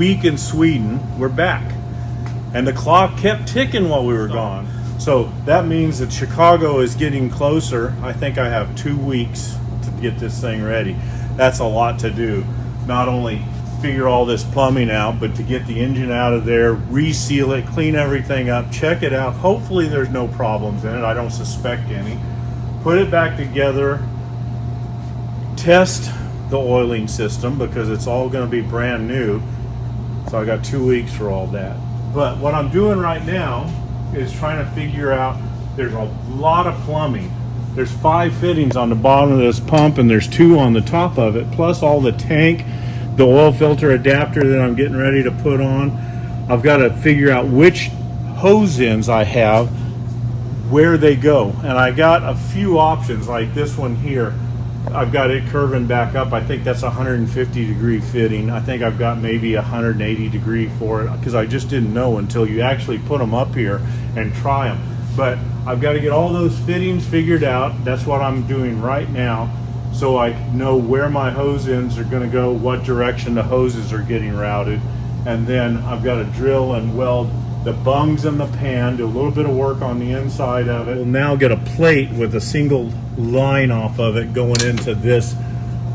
week in Sweden. We're back. And the clock kept ticking while we were gone. So that means that Chicago is getting closer. I think I have 2 weeks to get this thing ready. That's a lot to do. Not only figure all this plumbing out, but to get the engine out of there, reseal it, clean everything up, check it out. Hopefully there's no problems in it. I don't suspect any. Put it back together, test the oiling system because it's all going to be brand new. So I got 2 weeks for all that. But what I'm doing right now is trying to figure out, there's a lot of plumbing. There's 5 fittings on the bottom of this pump and there's 2 on the top of it, plus all the tank, the oil filter adapter that I'm getting ready to put on. I've got to figure out which hose ends I have, where they go. And I got a few options like this one here. I've got it curving back up. I think that's a 150 degree fitting. I think I've got maybe 180 degree for it because I just didn't know until you actually put them up here and try them. But I've got to get all those fittings figured out. That's what I'm doing right now, so I know where my hose ends are going to go, what direction the hoses are getting routed. And then I've got to drill and weld the bungs in the pan, do a little bit of work on the inside of it. We'll now get a plate with a single line off of it going into this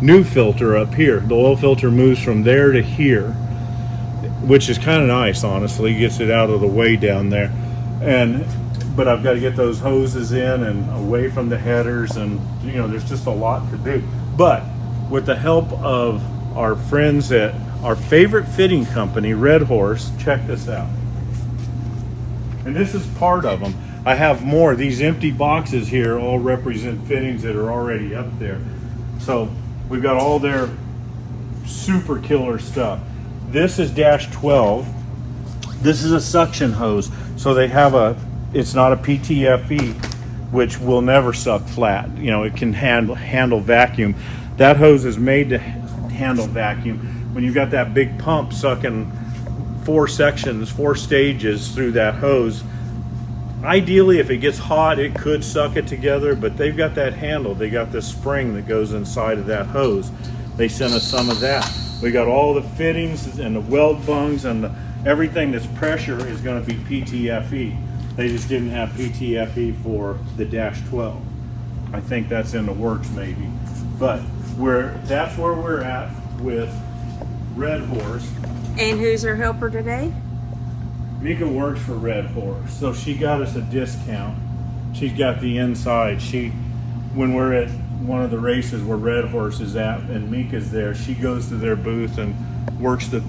new filter up here. The oil filter moves from there to here, which is kind of nice, honestly. Gets it out of the way down there. But I've got to get those hoses in and away from the headers, and you know, there's just a lot to do. But with the help of our friends at our favorite fitting company, Red Horse, check this out. And this is part of them. I have more. These empty boxes here all represent fittings that are already up there. So we've got all their super killer stuff. This is dash 12. This is a suction hose. So they have it's not a PTFE, which will never suck flat. You know, it can handle vacuum. That hose is made to handle vacuum. When you've got that big pump sucking 4 sections, 4 stages through that hose, ideally if it gets hot it could suck it together, but they've got that handle. They got this spring that goes inside of that hose. They sent us some of that. We got all the fittings and the weld bungs, and everything that's pressure is going to be PTFE. They just didn't have PTFE for the dash 12. I think that's in the works maybe, but that's where we're at with Red Horse. And who's our helper today? Mika works for Red Horse, so she got us a discount. She's got the inside. When we're at one of the races where Red Horse is at and Mika's there, she goes to their booth and works the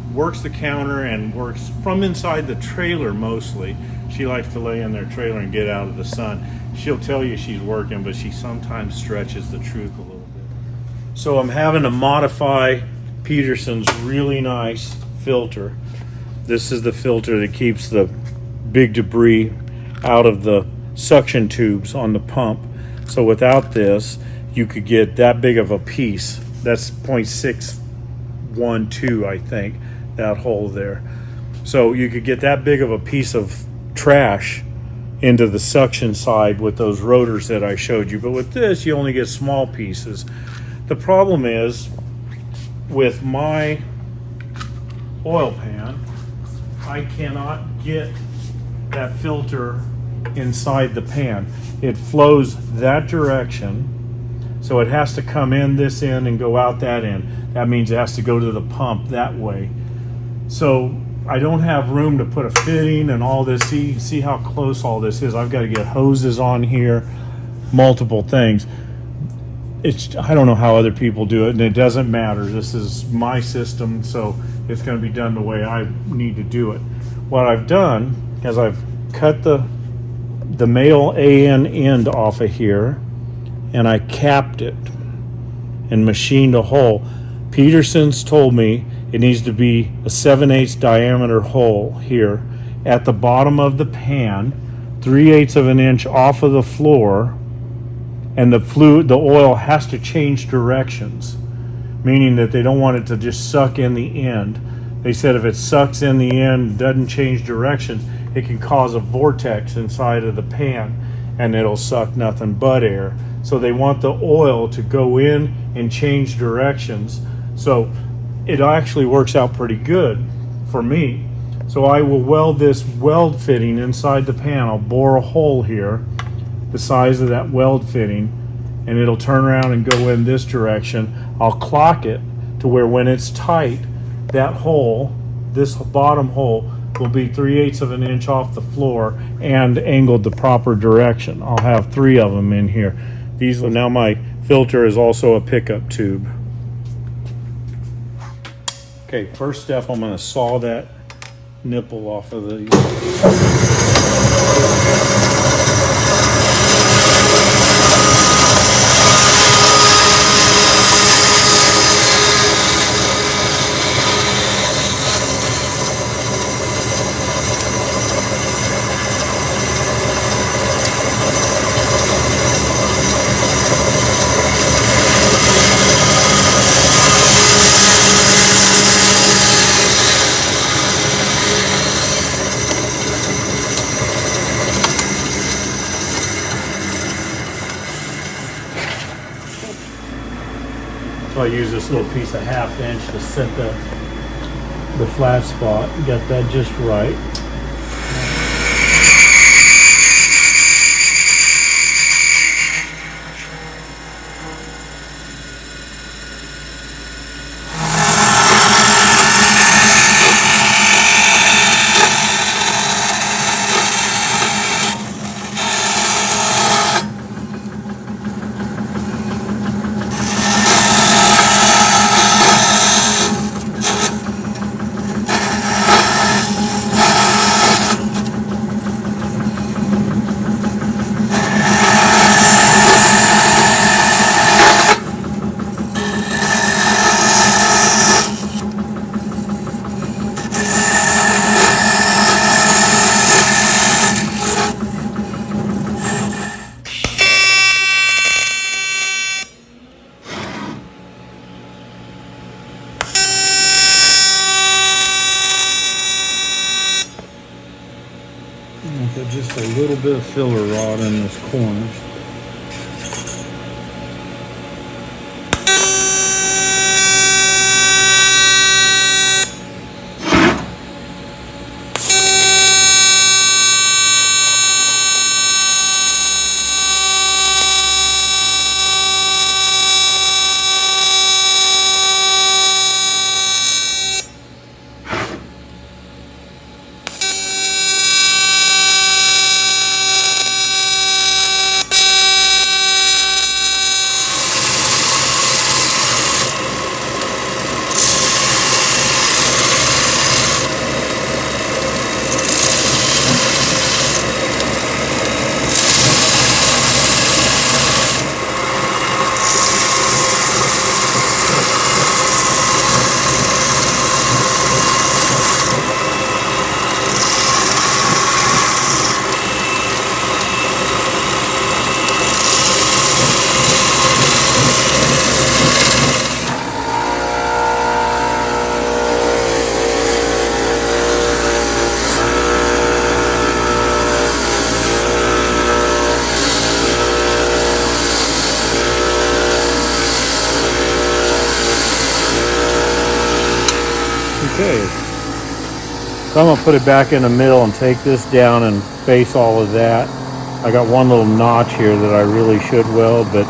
counter and works from inside the trailer mostly. She likes to lay in their trailer and get out of the sun. She'll tell you she's working, but she sometimes stretches the truth a little bit. So I'm having to modify Peterson's really nice filter. This is the filter that keeps the big debris out of the suction tubes on the pump. So without this, you could get that big of a piece. That's 0.612, I think, that hole there. So you could get that big of a piece of trash into the suction side with those rotors that I showed you. But with this, you only get small pieces. The problem is, with my oil pan, I cannot get that filter inside the pan. It flows that direction, so it has to come in this end and go out that end. That means it has to go to the pump that way. So I don't have room to put a fitting and all this. See how close all this is. I've got to get hoses on here, multiple things. I don't know how other people do it, and it doesn't matter. This is my system, so it's going to be done the way I need to do it. What I've done is I've cut the male AN end off of here, and I capped it and machined a hole. Peterson's told me it needs to be a 7/8 diameter hole here at the bottom of the pan, 3/8 of an inch off of the floor, and the oil has to change directions, meaning that they don't want it to just suck in the end. They said if it sucks in the end, doesn't change directions, it can cause a vortex inside of the pan and it'll suck nothing but air. So they want the oil to go in and change directions. So it actually works out pretty good for me. So I will weld this weld fitting inside the pan. I'll bore a hole here, the size of that weld fitting, and it'll turn around and go in this direction. I'll clock it to where when it's tight, that hole, this bottom hole, will be 3/8 of an inch off the floor and angled the proper direction. I'll have 3 of them in here. These, now my filter is also a pickup tube. Okay, first step, I'm going to saw that nipple off of the So I use this little piece of 1/2 inch to set the flat spot. Got that just right. Put just a little bit of filler rod in those corners. Okay, so I'm going to put it back in the middle and take this down and face all of that. I got one little notch here that I really should weld, but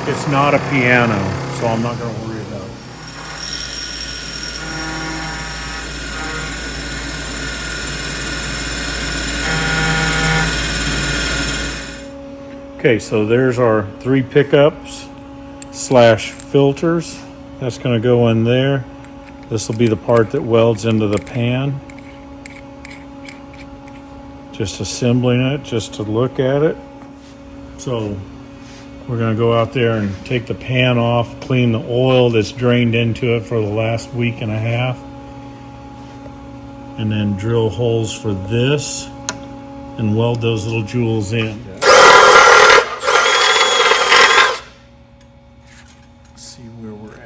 it's not a piano, so I'm not going to worry about it. Okay, so there's our 3 pickups / filters. That's going to go in there. This will be the part that welds into the pan. Just assembling it, just to look at it. So we're going to go out there and take the pan off, clean the oil that's drained into it for the last week and a half, and then drill holes for this and weld those little jewels in. Let's see where we're at.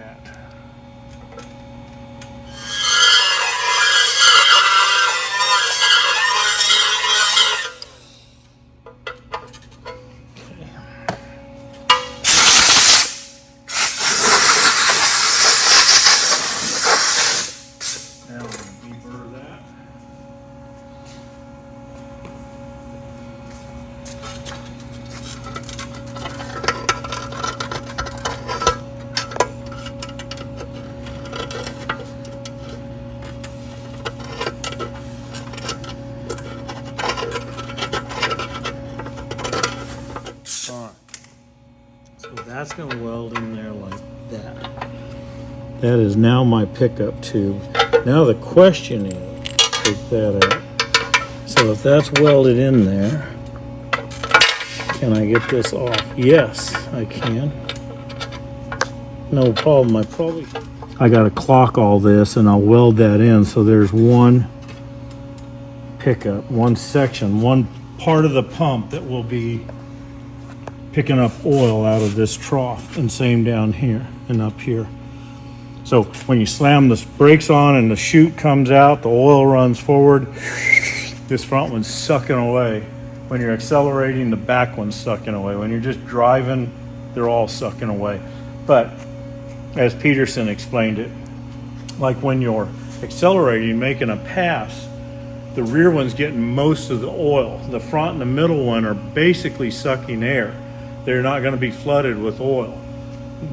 that's going to weld in there like that. That is now my pickup tube. Now the question is, take that out. So if that's welded in there, can I get this off? Yes, I can. No problem. I got to clock all this and I'll weld that in. So there's one pickup, one section, one part of the pump that will be picking up oil out of this trough, and same down here and up here. So when you slam the brakes on and the chute comes out, the oil runs forward. This front one's sucking away. When you're accelerating, the back one's sucking away. When you're just driving, they're all sucking away. But as Peterson explained it, like when you're accelerating, making a pass, the rear one's getting most of the oil. The front and the middle one are basically sucking air. They're not going to be flooded with oil.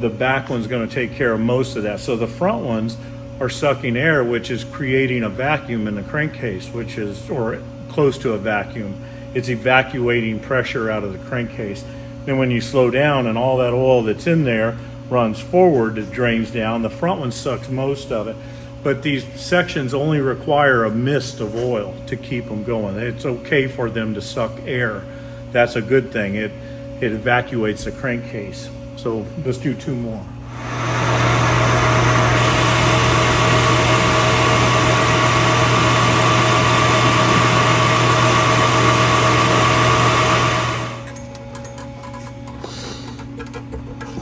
The back one's going to take care of most of that. So the front ones are sucking air, which is creating a vacuum in the crankcase, which is, or close to a vacuum. It's evacuating pressure out of the crankcase. Then when you slow down and all that oil that's in there runs forward, it drains down. The front one sucks most of it. But these sections only require a mist of oil to keep them going. It's okay for them to suck air. That's a good thing. It evacuates the crankcase. So let's do two more.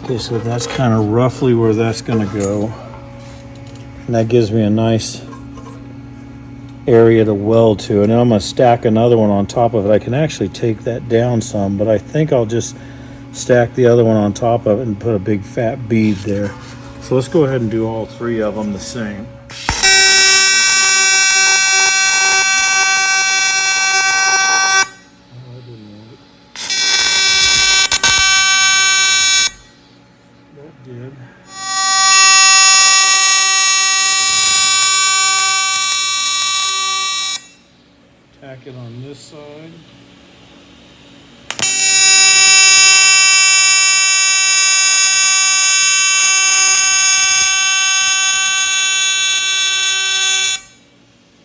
Okay, so that's kind of roughly where that's going to go. And that gives me a nice area to weld to. And then I'm going to stack another one on top of it. I can actually take that down some, but I think I'll just stack the other one on top of it and put a big fat bead there. So let's go ahead and do all three of them the same. That did. Tack it on this side.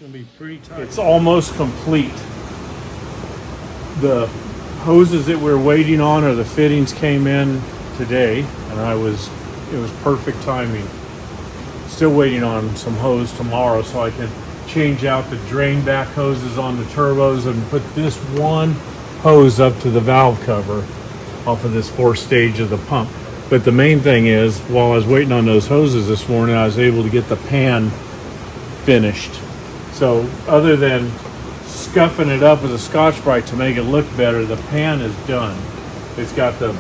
Gonna be pretty tight. It's almost complete. The hoses that we're waiting on, or the fittings, came in today, and it was perfect timing. Still waiting on some hose tomorrow so I can change out the drain back hoses on the turbos and put this one hose up to the valve cover off of this fourth stage of the pump. But the main thing is, while I was waiting on those hoses this morning, I was able to get the pan finished. So other than scuffing it up with a Scotch-Brite to make it look better, the pan is done. It's got the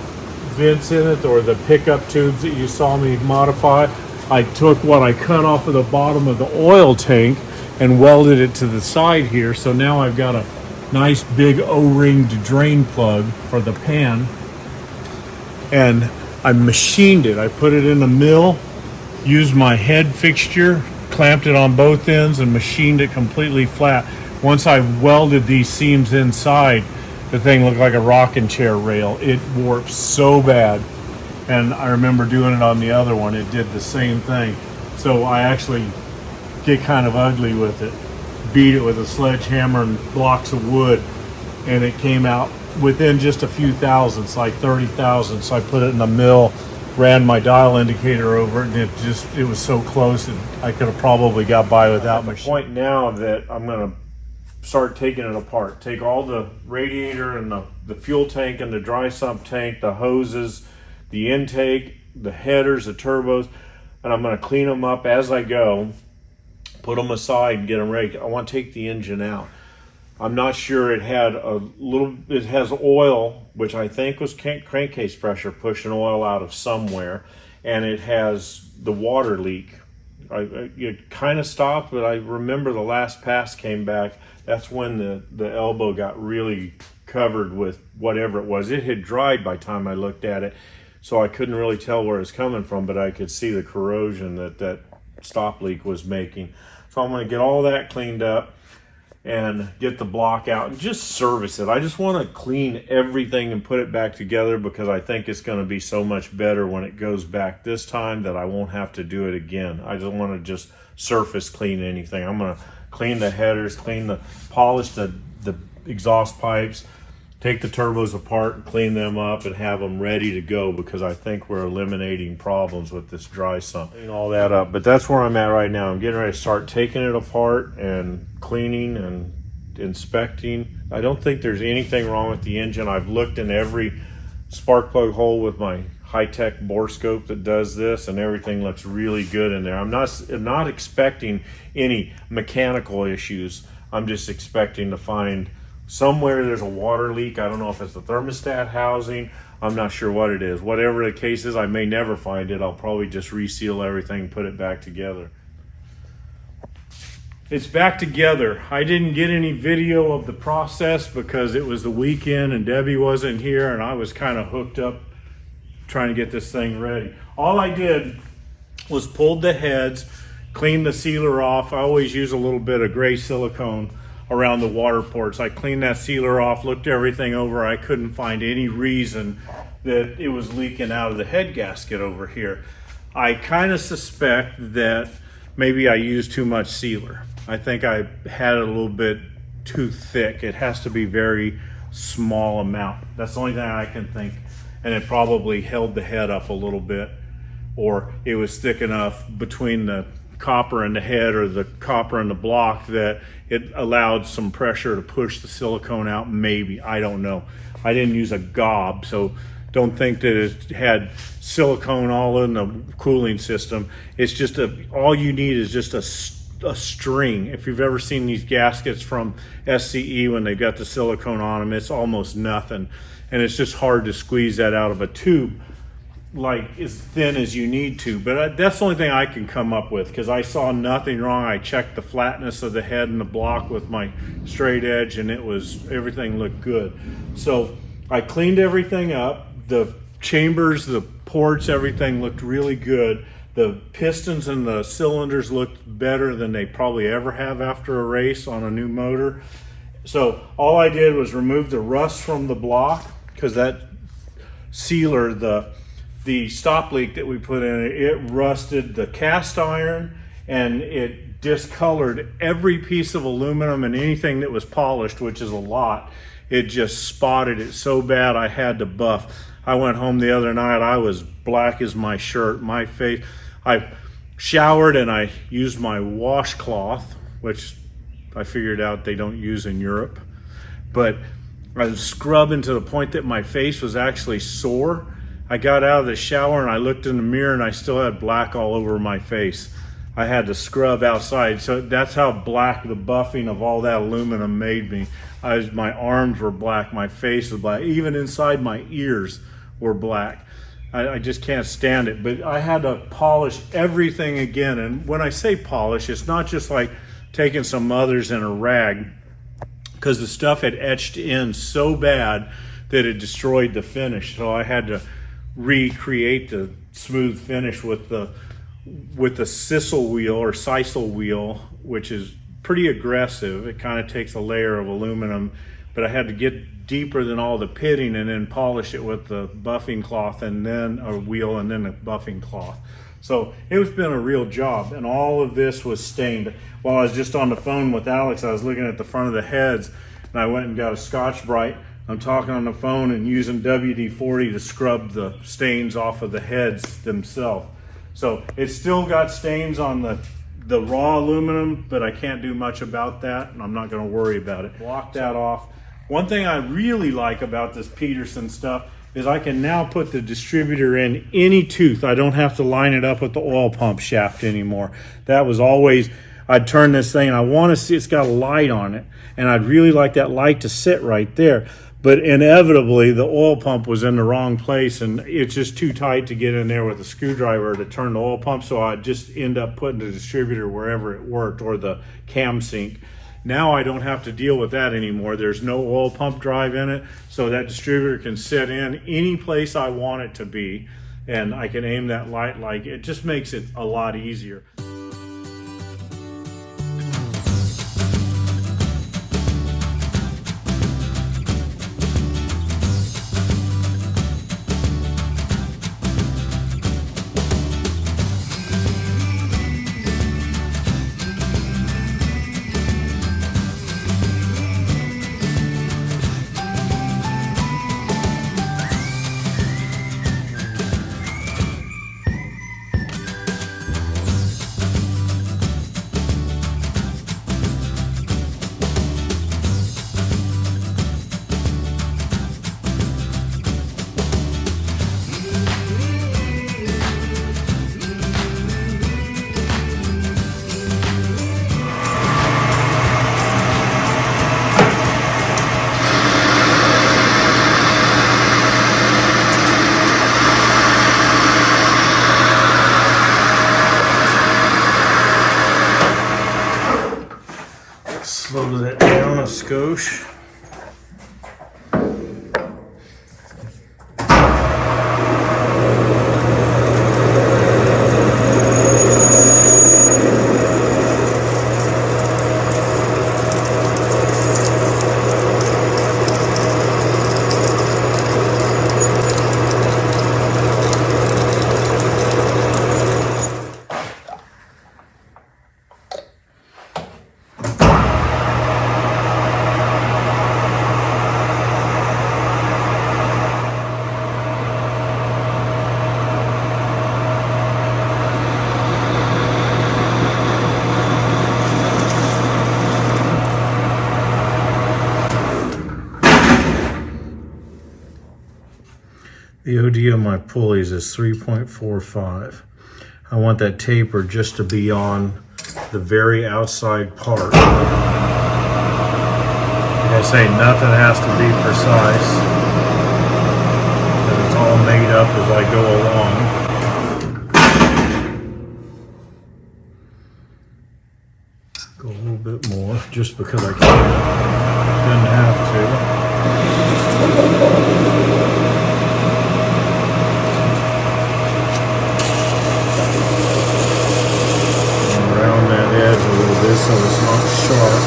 vents in it, or the pickup tubes that you saw me modify. I took what I cut off of the bottom of the oil tank and welded it to the side here. So now I've got a nice big O-ringed drain plug for the pan. And I machined it. I put it in the mill, used my head fixture, clamped it on both ends, and machined it completely flat. Once I welded these seams inside, the thing looked like a rocking chair rail. It warped so bad. And I remember doing it on the other one. It did the same thing. So I actually get kind of ugly with it. Beat it with a sledgehammer and blocks of wood. And it came out within just a few thousandths, like 30 thousandths. So I put it in the mill, ran my dial indicator over it, and it was so close that I could have probably got by without my point now that I'm going to start taking it apart. Take all the radiator and the fuel tank and the dry sump tank, the hoses, the intake, the headers, the turbos, and I'm going to clean them up as I go, put them aside and get them ready. I want to take the engine out. I'm not sure. It has oil, which I think was crankcase pressure pushing oil out of somewhere, and it has the water leak. It kind of stopped, but I remember the last pass came back. That's when the elbow got really covered with whatever it was. It had dried by the time I looked at it, so I couldn't really tell where it's coming from, but I could see the corrosion that stop leak was making. So I'm going to get all that cleaned up. and get the block out and just service it. I just want to clean everything and put it back together because I think it's going to be so much better when it goes back this time that I won't have to do it again. I don't want to just surface clean anything. I'm going to clean the headers, polish the exhaust pipes, take the turbos apart and clean them up and have them ready to go because I think we're eliminating problems with this dry sump. Clean all that up, but that's where I'm at right now. I'm getting ready to start taking it apart and cleaning and inspecting. I don't think there's anything wrong with the engine. I've looked in every spark plug hole with my high-tech bore scope that does this, and everything looks really good in there. I'm not expecting any mechanical issues. I'm just expecting to find somewhere there's a water leak. I don't know if it's the thermostat housing. I'm not sure what it is. Whatever the case is, I may never find it. I'll probably just reseal everything, put it back together. It's back together. I didn't get any video of the process because it was the weekend and Debbie wasn't here and I was kind of hooked up trying to get this thing ready. All I did was pulled the heads, cleaned the sealer off. I always use a little bit of gray silicone around the water ports. I cleaned that sealer off, looked everything over. I couldn't find any reason that it was leaking out of the head gasket over here. I kind of suspect that maybe I used too much sealer. I think I had it a little bit too thick. It has to be very small amount. That's the only thing I can think. And it probably held the head up a little bit, or it was thick enough between the copper and the head or the copper and the block that it allowed some pressure to push the silicone out. Maybe, I don't know. I didn't use a gob, so don't think that it had silicone all in the cooling system. It's just all you need is just a string. If you've ever seen these gaskets from SCE when they've got the silicone on them, it's almost nothing, and it's just hard to squeeze that out of a tube like as thin as you need to. But that's the only thing I can come up with because I saw nothing wrong. I checked the flatness of the head and the block with my straight edge and everything looked good. So I cleaned everything up. The chambers, the ports, everything looked really good. The pistons and the cylinders looked better than they probably ever have after a race on a new motor. So all I did was remove the rust from the block because that sealer, the stop leak that we put in it rusted the cast iron and it discolored every piece of aluminum and anything that was polished, which is a lot. It just spotted it so bad I had to buff. I went home the other night, I was black as my shirt, my face. I showered and I used my washcloth, which I figured out they don't use in Europe, but I was scrubbing to the point that my face was actually sore. I got out of the shower and I looked in the mirror and I still had black all over my face. I had to scrub outside. So that's how black the buffing of all that aluminum made me. My arms were black, my face was black, even inside my ears were black. I just can't stand it. But I had to polish everything again. And when I say polish, it's not just like taking some mothers in a rag, because the stuff had etched in so bad that it destroyed the finish. So I had to recreate the smooth finish with the sisal wheel or sisal wheel, which is pretty aggressive. It kind of takes a layer of aluminum, but I had to get deeper than all the pitting and then polish it with the buffing cloth and then a wheel and then a buffing cloth. So it's been a real job, and all of this was stained. While I was just on the phone with Alex, I was looking at the front of the heads and I went and got a Scotch-Brite. I'm talking on the phone and using WD-40 to scrub the stains off of the heads themselves. So it's still got stains on the raw aluminum, but I can't do much about that, and I'm not going to worry about it. Block that off. One thing I really like about this Peterson stuff is I can now put the distributor in any tooth. I don't have to line it up with the oil pump shaft anymore. That was always, I'd turn this thing and I want to see it's got a light on it, and I'd really like that light to sit right there. But inevitably, the oil pump was in the wrong place, and it's just too tight to get in there with a screwdriver to turn the oil pump, so I'd just end up putting the distributor wherever it worked, or the cam sync. Now I don't have to deal with that anymore. There's no oil pump drive in it, so that distributor can sit in any place I want it to be, and I can aim that light like it just makes it a lot easier. skosh. The OD of my pulleys is 3.45. I want that taper just to be on the very outside part. Like I say, nothing has to be precise, because it's all made up as I go along. Go a little bit more, just because I can. Didn't have to. So it's not sharp.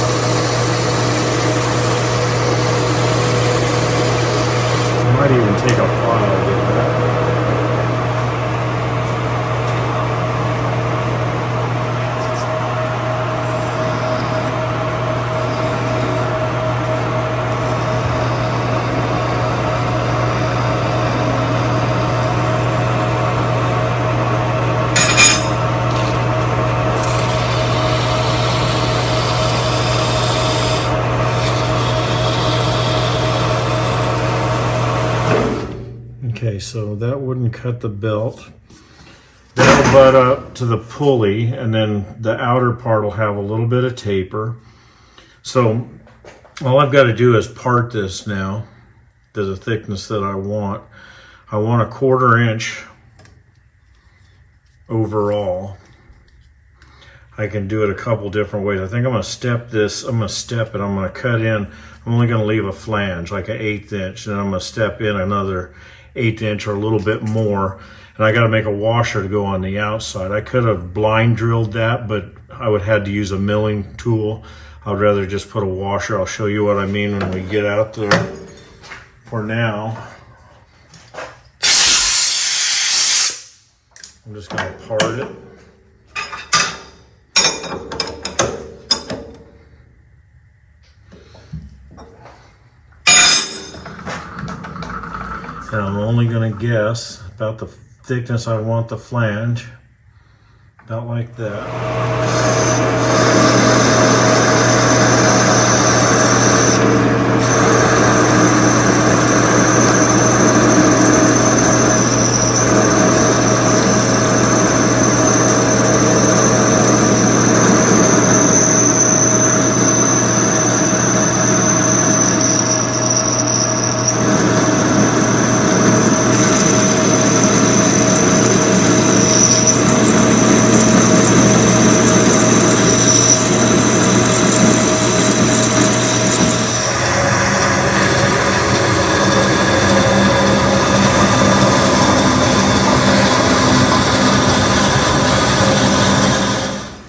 I might even take a file with that. Okay, so that wouldn't cut the belt. That'll butt up to the pulley, and then the outer part will have a little bit of taper. So all I've got to do is part this now to the thickness that I want. I want a 1/4 inch overall. I can do it a couple different ways. I think I'm going to step this. I'm going to step it. I'm going to cut in. I'm only going to leave a flange, like an 1/8 inch, and then I'm going to step in another 1/8 inch or a little bit more, and I got to make a washer to go on the outside. I could have blind drilled that, but I would have had to use a milling tool. I'd rather just put a washer. I'll show you what I mean when we get out there. For now, I'm just going to part it. And I'm only going to guess about the thickness I want the flange, about like that.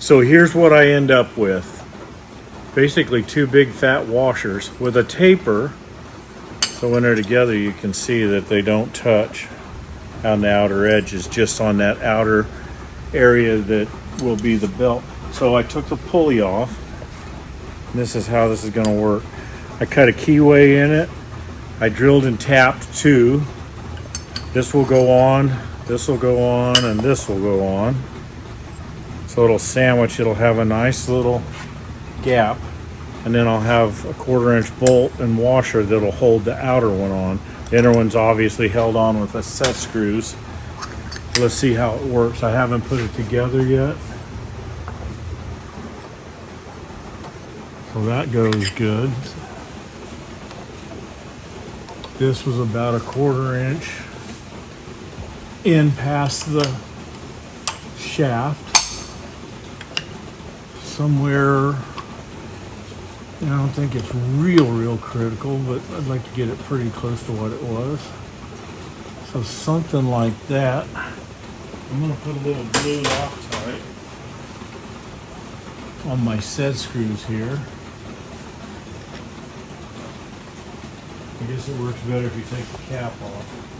So here's what I end up with. Basically 2 big fat washers with a taper. So when they're together, you can see that they don't touch on the outer edges, just on that outer area that will be the belt. So I took the pulley off. This is how this is going to work. I cut a keyway in it. I drilled and tapped 2. This will go on, this will go on, and this will go on. So it'll sandwich, it'll have a nice little gap, and then I'll have a 1/4 inch bolt and washer that'll hold the outer one on. The inner one's obviously held on with the set screws. Let's see how it works. I haven't put it together yet. So that goes good. This was about a 1/4 inch in past the shaft. Somewhere And I don't think it's real critical, but I'd like to get it pretty close to what it was. So something like that. I'm gonna put a little blue Loctite on my set screws here. I guess it works better if you take the cap off.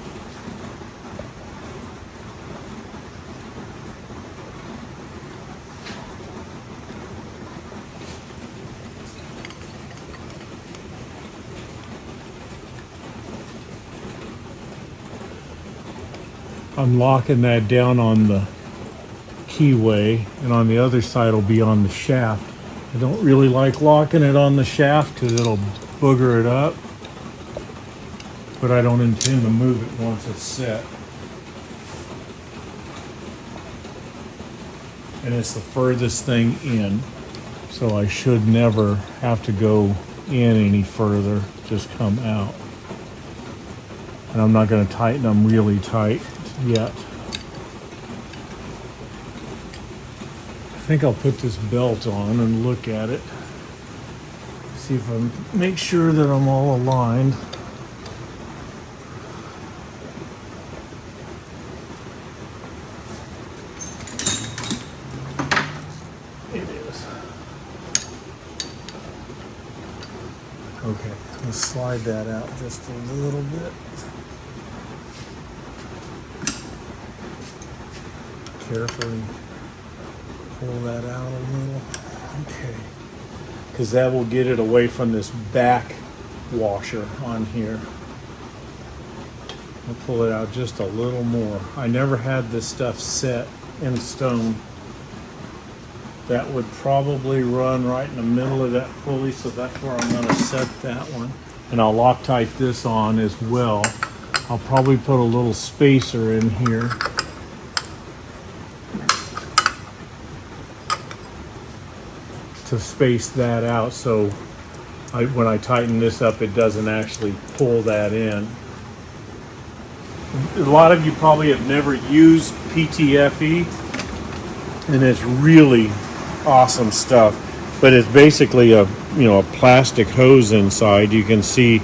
I'm locking that down on the keyway, and on the other side will be on the shaft. I don't really like locking it on the shaft because it'll booger it up, but I don't intend to move it once it's set. And it's the furthest thing in, so I should never have to go in any further, just come out. And I'm not going to tighten them really tight yet. I think I'll put this belt on and look at it. See if I make sure that I'm all aligned. It is. Okay, let's slide that out just a little bit. Carefully pull that out a little. Okay. Because that will get it away from this back washer on here. I'll pull it out just a little more. I never had this stuff set in stone. That would probably run right in the middle of that pulley, so that's where I'm going to set that one. And I'll Loctite this on as well. I'll probably put a little spacer in here. To space that out, so when I tighten this up, it doesn't actually pull that in. A lot of you probably have never used PTFE, and it's really awesome stuff. But it's basically a plastic hose inside. You can see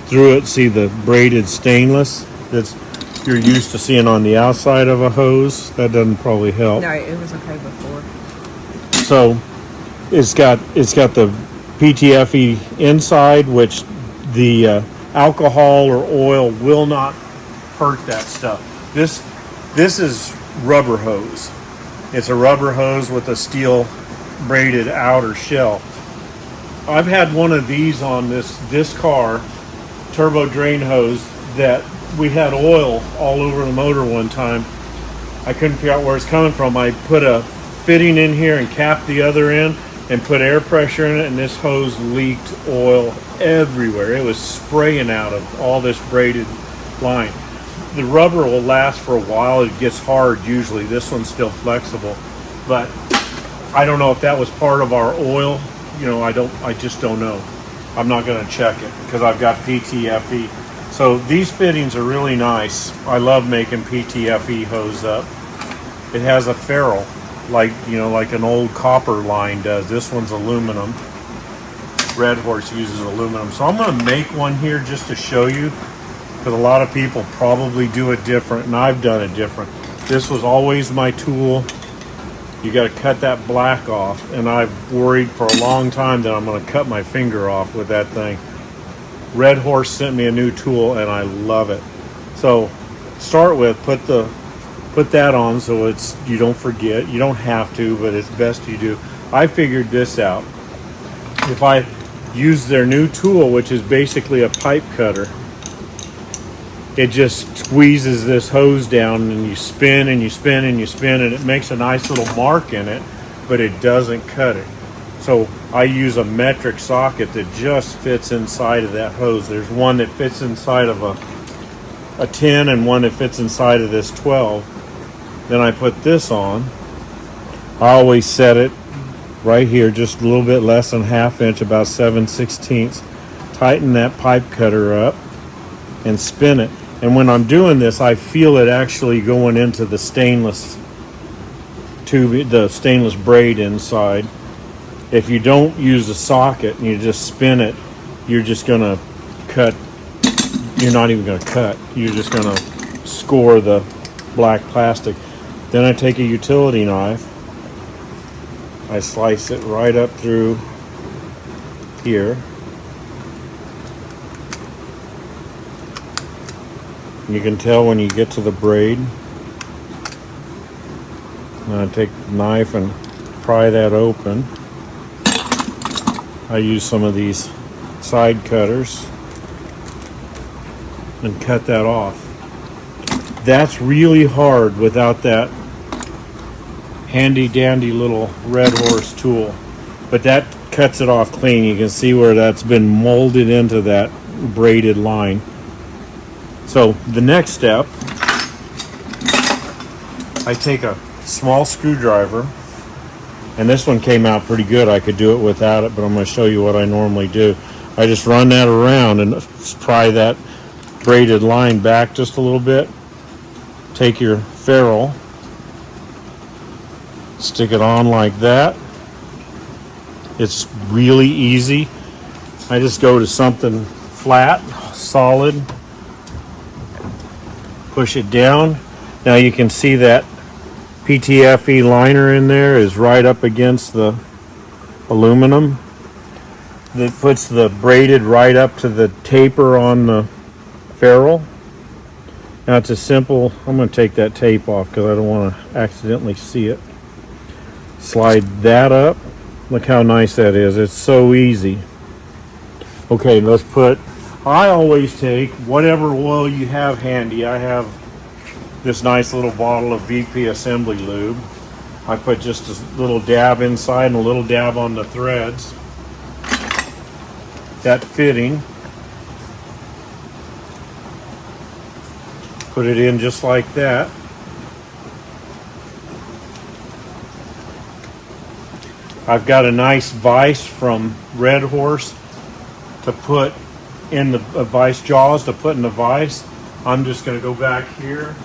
through it, see the braided stainless that's you're used to seeing on the outside of a hose. That doesn't probably help. No, it was okay before. So it's got the PTFE inside, which the alcohol or oil will not hurt that stuff. This is rubber hose. It's a rubber hose with a steel braided outer shell. I've had one of these on this car, turbo drain hose, that we had oil all over the motor one time. I couldn't figure out where it's coming from. I put a fitting in here and capped the other end and put air pressure in it, and this hose leaked oil everywhere. It was spraying out of all this braided line. The rubber will last for a while. It gets hard usually. This one's still flexible, but I don't know if that was part of our oil. I just don't know. I'm not going to check it because I've got PTFE. So these fittings are really nice. I love making PTFE hose up. It has a ferrule, like an old copper line does. This one's aluminum. Red Horse uses aluminum. So I'm going to make one here just to show you, because a lot of people probably do it different, and I've done it different. This was always my tool. You got to cut that black off, and I've worried for a long time that I'm going to cut my finger off with that thing. Red Horse sent me a new tool, and I love it. So start with put that on so you don't forget. You don't have to, but it's best you do. I figured this out. If I use their new tool, which is basically a pipe cutter, it just squeezes this hose down, and you spin and you spin and you spin, and it makes a nice little mark in it, but it doesn't cut it. So I use a metric socket that just fits inside of that hose. There's one that fits inside of a 10 and one that fits inside of this 12. Then I put this on. I always set it right here, just a little bit less than ½ inch, about 7/16. Tighten that pipe cutter up and spin it. And when I'm doing this, I feel it actually going into the stainless tube, the stainless braid inside. If you don't use a socket and you just spin it, you're just gonna cut. You're not even gonna cut. You're just gonna score the black plastic. Then I take a utility knife. I slice it right up through here. You can tell when you get to the braid. And I take the knife and pry that open. I use some of these side cutters and cut that off. That's really hard without that handy dandy little Red Horse tool, but that cuts it off clean. You can see where that's been molded into that braided line. So the next step, I take a small screwdriver, and this one came out pretty good. I could do it without it, but I'm going to show you what I normally do. I just run that around and pry that braided line back just a little bit. Take your ferrule, stick it on like that. It's really easy. I just go to something flat, solid, push it down. Now you can see that PTFE liner in there is right up against the aluminum. That puts the braided right up to the taper on the ferrule. Now it's a simple, I'm going to take that tape off because I don't want to accidentally see it. Slide that up. Look how nice that is. It's so easy. Okay, let's put, I always take whatever oil you have handy. I have this nice little bottle of VP assembly lube. I put just a little dab inside and a little dab on the threads. That fitting. Put it in just like that. I've got a nice vise from Red Horse to put in the vise jaws to put in the vise. I'm just going to go back here.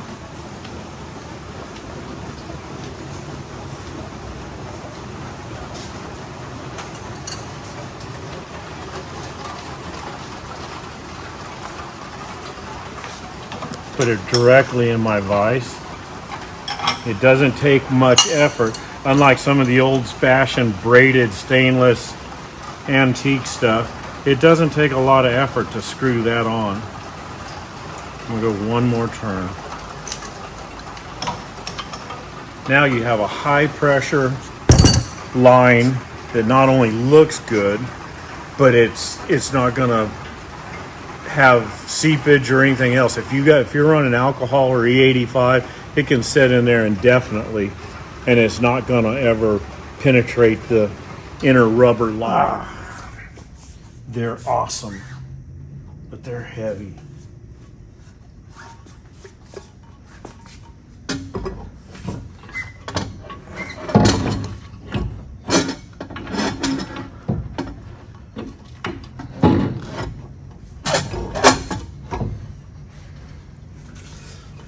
Put it directly in my vise. It doesn't take much effort, unlike some of the old-fashioned braided stainless antique stuff. It doesn't take a lot of effort to screw that on. I'm gonna go one more turn. Now you have a high pressure line that not only looks good, but it's not gonna have seepage or anything else. If you're running alcohol or E85, it can sit in there indefinitely, and it's not gonna ever penetrate the inner rubber line. They're awesome, but they're heavy.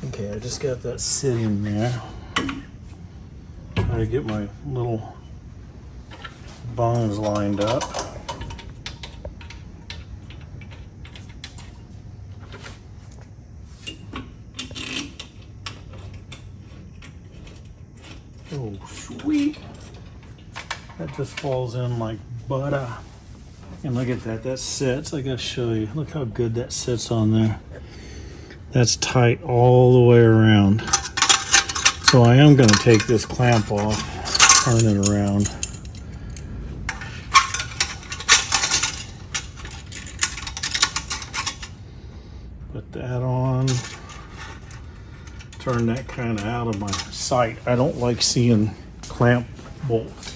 Okay, I just got that sitting there. Try to get my little bungs lined up. Oh, sweet. That just falls in like butter. And look at that, that sits. I gotta show you. Look how good that sits on there. That's tight all the way around. So I am gonna take this clamp off, turn it around. Put that on. Turn that kind of out of my sight. I don't like seeing clamp bolts.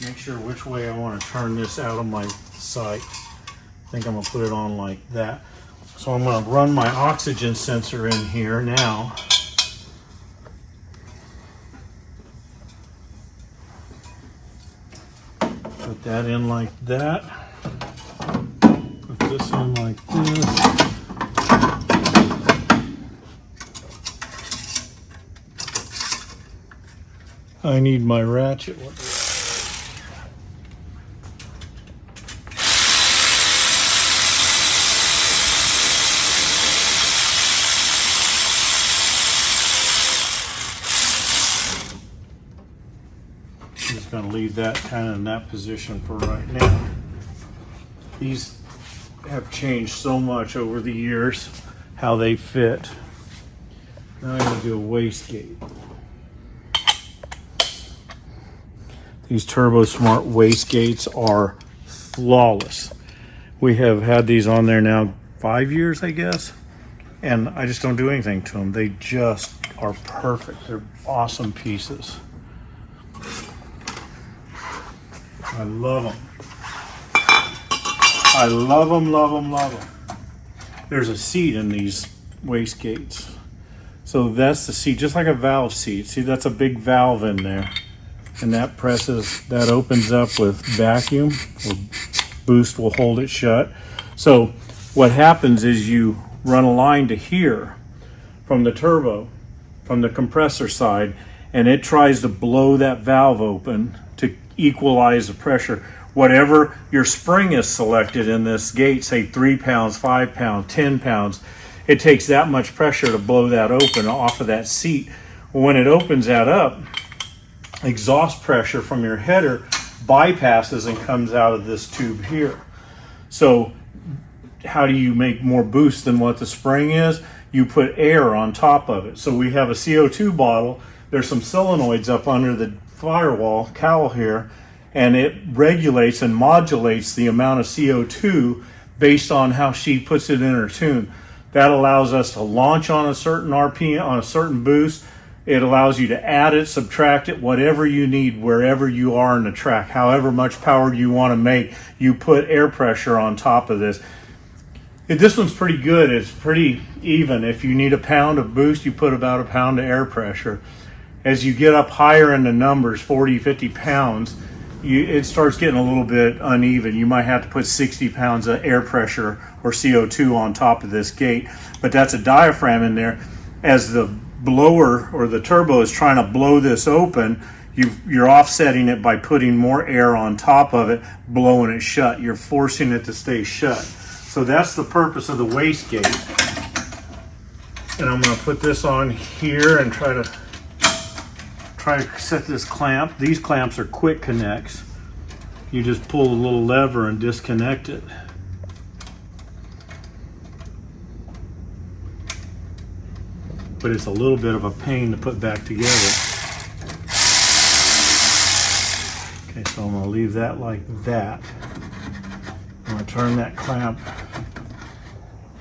Make sure which way I want to turn this out of my sight. I think I'm going to put it on like that. So I'm going to run my oxygen sensor in here now. that in like that. Put this in like this. I need my ratchet. Just going to leave that kind of in that position for right now. These have changed so much over the years, how they fit. Now I'm going to do a wastegate. These Turbo Smart wastegates are flawless. We have had these on there now 5 years, I guess, and I just don't do anything to them. They just are perfect. They're awesome pieces. I love them. I love them, love them, love them. There's a seat in these wastegates. So that's the seat, just like a valve seat. See, that's a big valve in there. And that presses, that opens up with vacuum. Boost will hold it shut. So what happens is you run a line to here from the turbo, from the compressor side, and it tries to blow that valve open to equalize the pressure. Whatever your spring is selected in this gate, say 3 pounds, 5 pounds, 10 pounds, it takes that much pressure to blow that open off of that seat. Well, when it opens that up, exhaust pressure from your header bypasses and comes out of this tube here. So how do you make more boost than what the spring is? You put air on top of it. So we have a CO2 bottle. There's some solenoids up under the firewall cowl here, and it regulates and modulates the amount of CO2 based on how she puts it in her tune. That allows us to launch on a certain RPM, on a certain boost. It allows you to add it, subtract it, whatever you need, wherever you are in the track. However much power you want to make, you put air pressure on top of this. This one's pretty good. It's pretty even. If you need a pound of boost, you put about a pound of air pressure. As you get up higher in the numbers, 40, 50 pounds, it starts getting a little bit uneven. You might have to put 60 pounds of air pressure or CO2 on top of this gate. But that's a diaphragm in there. As the blower or the turbo is trying to blow this open, you're offsetting it by putting more air on top of it, blowing it shut. You're forcing it to stay shut. So that's the purpose of the wastegate. And I'm going to put this on here and try to set this clamp. These clamps are quick connects. You just pull a little lever and disconnect it. But it's a little bit of a pain to put back together. Okay, so I'm going to leave that like that. I'm going to turn that clamp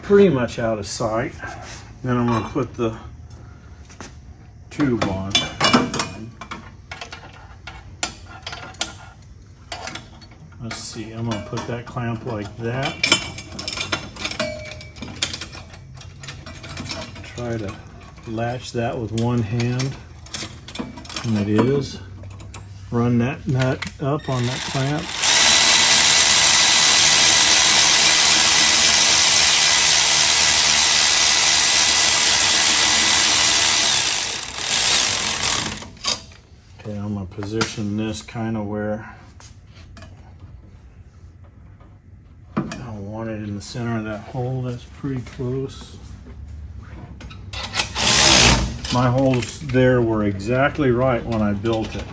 pretty much out of sight. Then I'm going to put the tube on. Let's see, I'm going to put that clamp like that. Try to latch that with one hand, and it is. Run that nut up on that clamp. Okay, I'm going to position this kind of where I want it in the center of that hole. That's pretty close. My holes there were exactly right when I built it,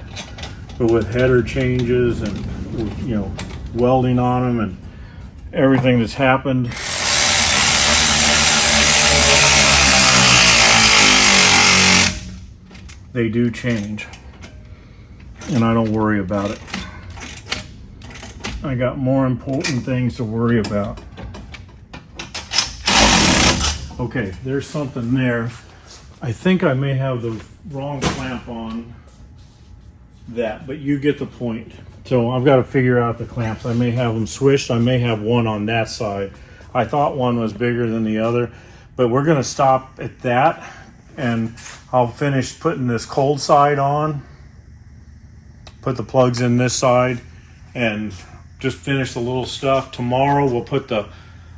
but with header changes and, you know, welding on them and everything that's happened, they do change, and I don't worry about it. I got more important things to worry about. Okay, there's something there. I think I may have the wrong clamp on that, but you get the point. So I've got to figure out the clamps. I may have them switched. I may have one on that side. I thought one was bigger than the other, but we're going to stop at that, and I'll finish putting this cold side on, put the plugs in this side, and just finish the little stuff. Tomorrow we'll put the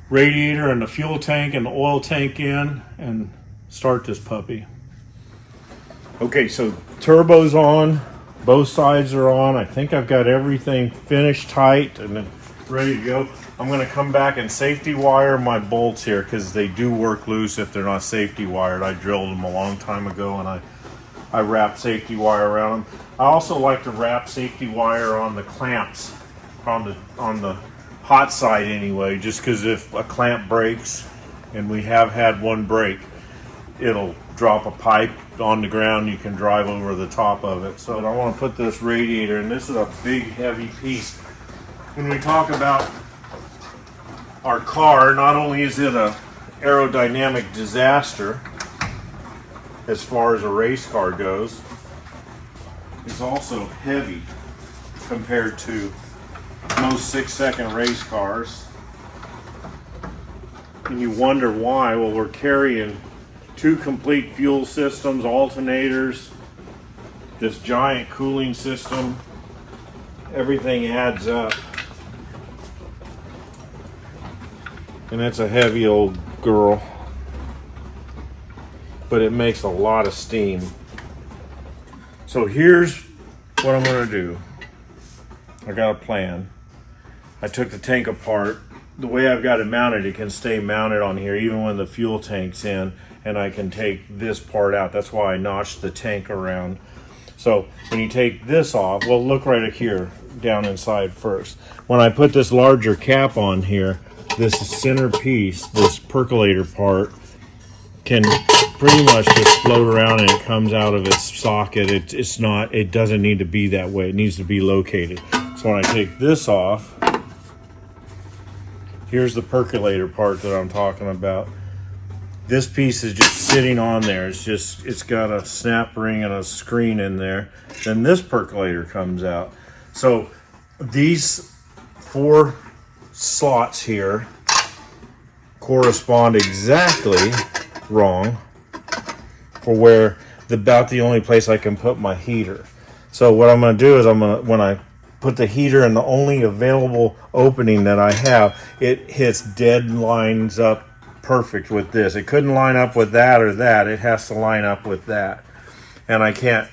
radiator and the fuel tank and the oil tank in and start this puppy. Okay, so turbo's on, both sides are on. I think I've got everything finished tight and then ready to go. I'm going to come back and safety wire my bolts here because they do work loose if they're not safety wired. I drilled them a long time ago and I wrap safety wire around them. I also like to wrap safety wire on the clamps on the hot side anyway, just because if a clamp breaks, and we have had one break, it'll drop a pipe on the ground. You can drive over the top of it. So I want to put this radiator, and this is a big heavy piece. When we talk about our car, not only is it a aerodynamic disaster as far as a race car goes, it's also heavy compared to most 6-second race cars. And you wonder why. Well, we're carrying 2 complete fuel systems, alternators, this giant cooling system. Everything adds up. And it's a heavy old girl, but it makes a lot of steam. So here's what I'm going to do. I got a plan. I took the tank apart. The way I've got it mounted, it can stay mounted on here even when the fuel tank's in, and I can take this part out. That's why I notched the tank around. So when you take this off, well, look right here down inside first. When I put this larger cap on here, this center piece, this percolator part, can pretty much just float around and it comes out of its socket. It doesn't need to be that way. It needs to be located. So when I take this off, here's the percolator part that I'm talking about. This piece is just sitting on there. It's got a snap ring and a screen in there. Then this percolator comes out. So these 4 slots here correspond exactly wrong for where about the only place I can put my heater. So what I'm going to do is when I put the heater in the only available opening that I have, it hits dead lines up perfect with this. It couldn't line up with that or that. It has to line up with that. And I can't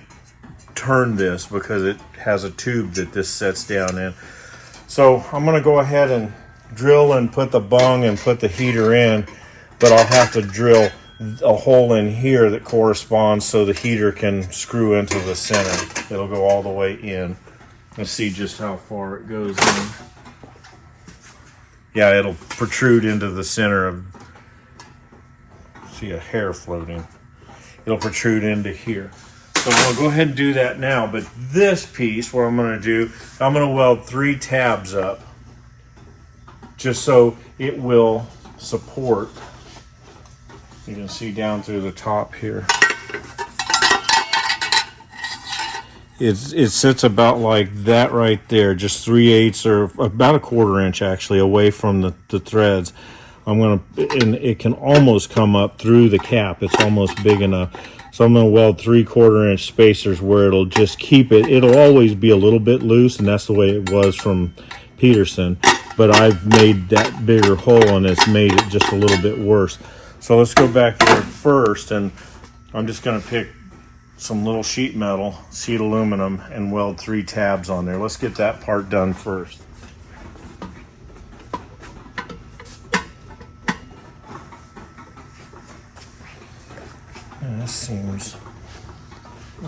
turn this because it has a tube that this sets down in. So I'm going to go ahead and drill and put the bung and put the heater in, but I'll have to drill a hole in here that corresponds so the heater can screw into the center. It'll go all the way in. Let's see just how far it goes in. Yeah, it'll protrude into the center of, see a hair floating. It'll protrude into here. So I'm going to go ahead and do that now, but this piece, what I'm going to do, I'm going to weld 3 tabs up just so it will support. You can see down through the top here. It sits about like that right there, just 3/8 or about 1/4 inch actually away from the threads. And it can almost come up through the cap. It's almost big enough. So I'm going to weld 3/4 inch spacers where it'll just keep it. It'll always be a little bit loose, and that's the way it was from Peterson. But I've made that bigger hole, and it's made it just a little bit worse. So let's go back there first, and I'm just going to pick some little sheet metal, sheet aluminum, and weld 3 tabs on there. Let's get that part done first. And this seems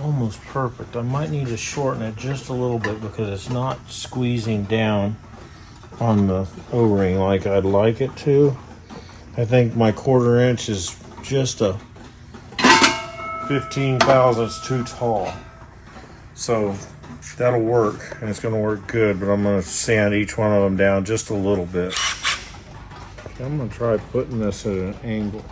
almost perfect. I might need to shorten it just a little bit because it's not squeezing down on the O-ring like I'd like it to. I think my 1/4 inch is just a 15 thousandths too tall. So that'll work, and it's going to work good, but I'm going to sand each one of them down just a little bit. I'm going to try putting this at an angle.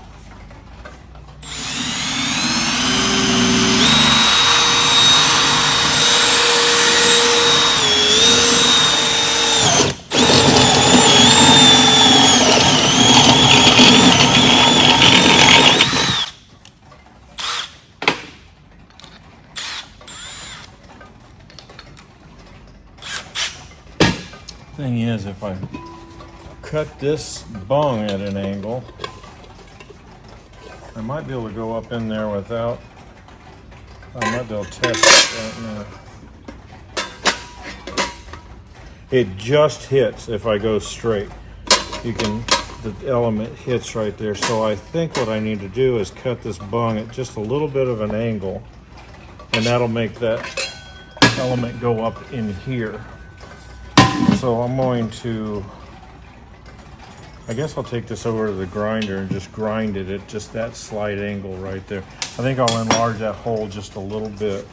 if I cut this bung at an angle, I might be able to go up in there without, I might be able to test it right now. It just hits if I go straight. You can, the element hits right there. So I think what I need to do is cut this bung at just a little bit of an angle, and that'll make that element go up in here. So I'm going to, I guess I'll take this over to the grinder and just grind it at just that slight angle right there. I think I'll enlarge that hole just a little bit.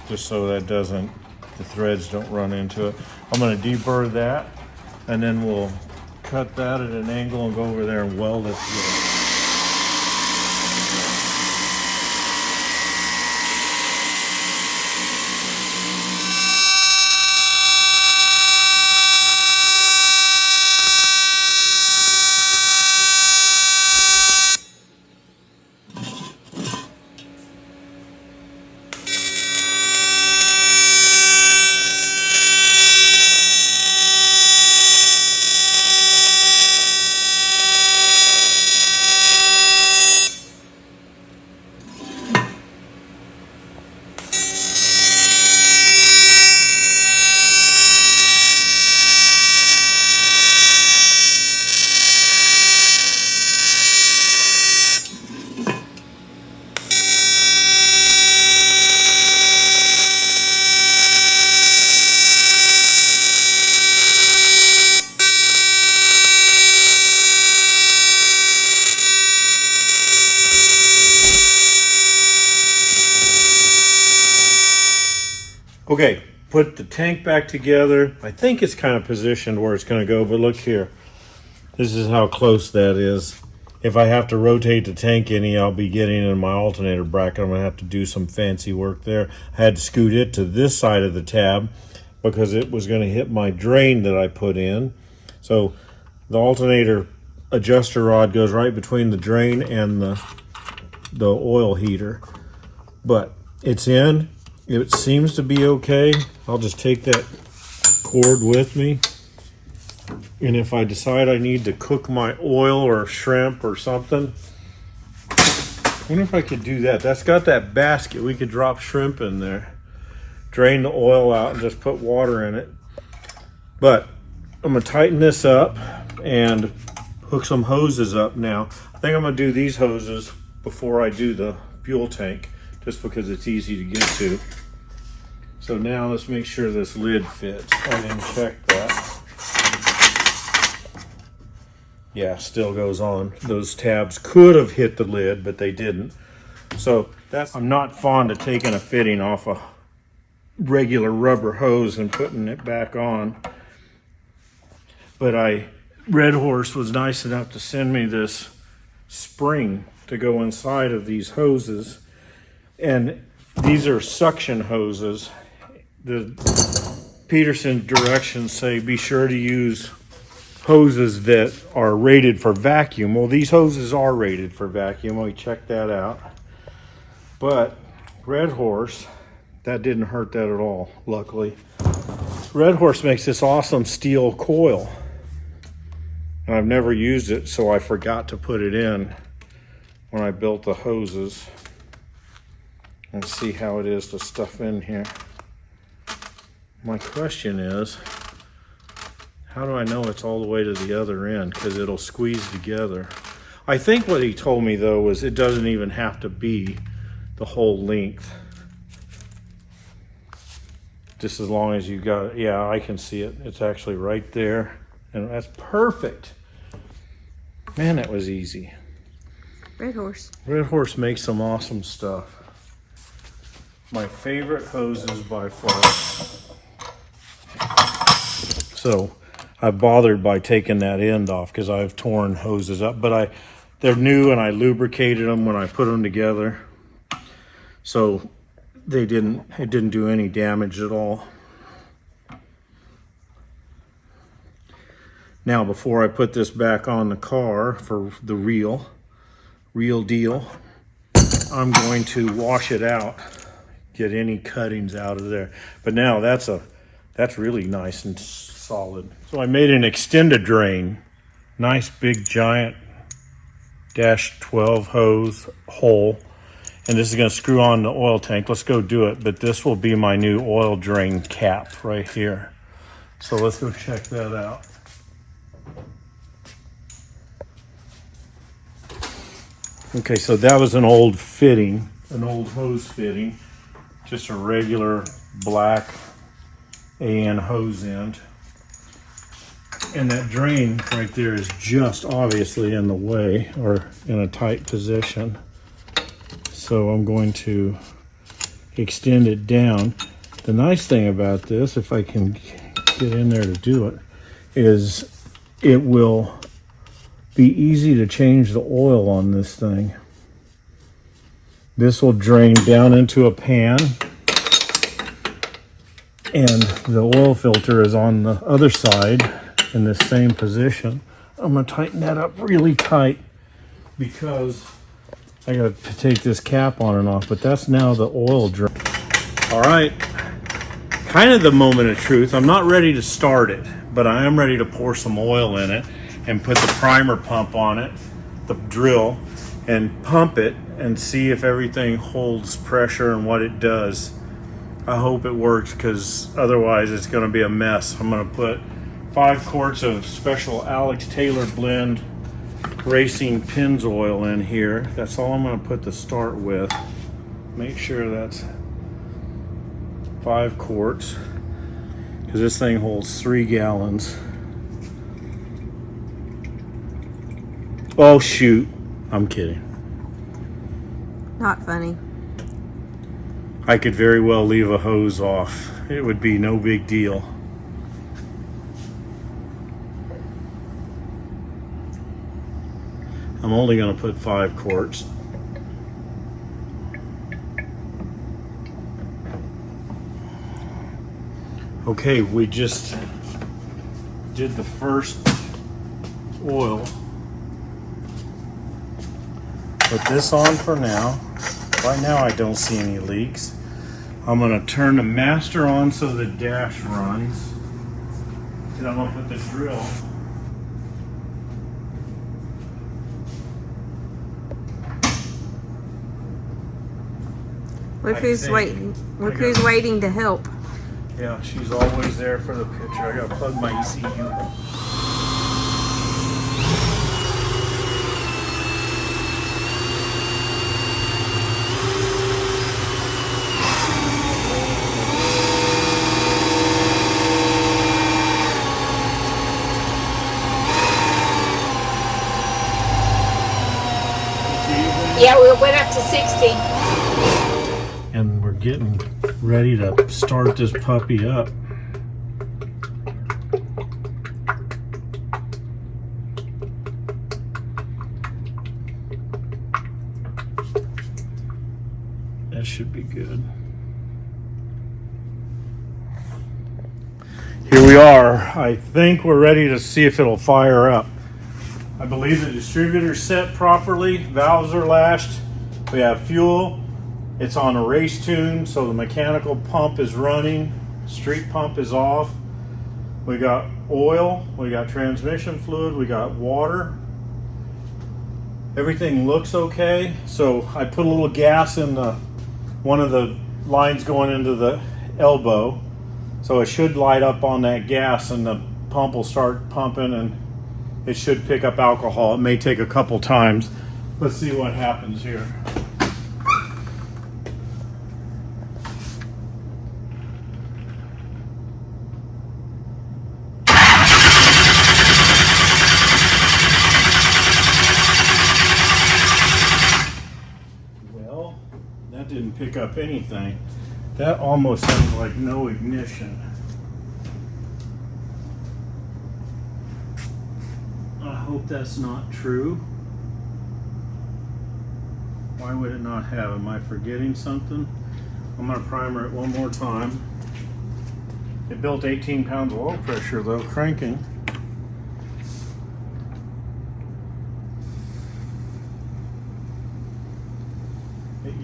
Just so that doesn't, the threads don't run into it. I'm going to deburr that, and then we'll cut that at an angle and go over there and weld it together. Okay, put the tank back together. I think it's kind of positioned where it's going to go, but look here. This is how close that is. If I have to rotate the tank any, I'll be getting in my alternator bracket. I'm going to have to do some fancy work there. I had to scoot it to this side of the tab because it was going to hit my drain that I put in. So the alternator adjuster rod goes right between the drain and the oil heater. But it's in. It seems to be okay. I'll just take that cord with me. And if I decide I need to cook my oil or shrimp or something, I wonder if I could do that. That's got that basket. We could drop shrimp in there. Drain the oil out and just put water in it. But I'm going to tighten this up and hook some hoses up now. I think I'm going to do these hoses before I do the fuel tank, just because it's easy to get to. So now let's make sure this lid fits. I didn't check that. Yeah, still goes on. Those tabs could have hit the lid, but they didn't. So that's, I'm not fond of taking a fitting off a regular rubber hose and putting it back on. But Red Horse was nice enough to send me this spring to go inside of these hoses. And these are suction hoses. The Peterson directions say be sure to use hoses that are rated for vacuum. Well, these hoses are rated for vacuum. We checked that out. But Red Horse, that didn't hurt that at all, luckily. Red Horse makes this awesome steel coil. And I've never used it, so I forgot to put it in when I built the hoses. Let's see how it is to stuff in here. My question is, how do I know it's all the way to the other end? Because it'll squeeze together. I think what he told me though was it doesn't even have to be the whole length. Just as long as you got it. Yeah, I can see it. It's actually right there. And that's perfect. Man, that was easy. Red Horse. Red Horse makes some awesome stuff. My favorite hoses by far. So I bothered by taking that end off because I've torn hoses up, but they're new and I lubricated them when I put them together. So it didn't do any damage at all. Now, before I put this back on the car for the real deal, I'm going to wash it out, get any cuttings out of there. But now that's really nice and solid. So I made an extended drain, nice big giant -12 hose hole, and this is going to screw on the oil tank. Let's go do it. But this will be my new oil drain cap right here. So let's go check that out. Okay, so that was an old fitting, an old hose fitting, just a regular black AN hose end. And that drain right there is just obviously in the way or in a tight position. So I'm going to extend it down. The nice thing about this, if I can get in there to do it, is it will be easy to change the oil on this thing. This will drain down into a pan, and the oil filter is on the other side in the same position. I'm going to tighten that up really tight because I got to take this cap on and off, but that's now the oil drain. All right, kind of the moment of truth. I'm not ready to start it, but I am ready to pour some oil in it and put the primer pump on it, the drill, and pump it and see if everything holds pressure and what it does. I hope it works, because otherwise it's going to be a mess. I'm going to put 5 quarts of special Alex Taylor blend racing Pennzoil in here. That's all I'm going to put to start with. Make sure that's 5 quarts, because this thing holds 3 gallons. Oh shoot, I'm kidding. Not funny. I could very well leave a hose off. It would be no big deal. I'm only going to put 5 quarts. Okay, we just did the first oil. Put this on for now. Right now I don't see any leaks. I'm going to turn the master on so the dash runs. And I'm going to put the drill. Look who's waiting. Look who's waiting to help. Yeah, she's always there for the picture. I got to plug my ECU. Yeah, we went up to 60. And we're getting ready to start this puppy up. That should be good. Here we are. I think we're ready to see if it'll fire up. I believe the distributor's set properly, valves are lashed, we have fuel, it's on a race tune, so the mechanical pump is running, street pump is off. We got oil, we got transmission fluid, we got water. Everything looks okay. So I put a little gas in one of the lines going into the elbow, so it should light up on that gas and the pump will start pumping and it should pick up alcohol. It may take a couple times. Let's see what happens here. Well, that didn't pick up anything. That almost sounds like no ignition. I hope that's not true. Why would it not have? Am I forgetting something? I'm going to primer it one more time. It built 18 pounds of oil pressure though, cranking.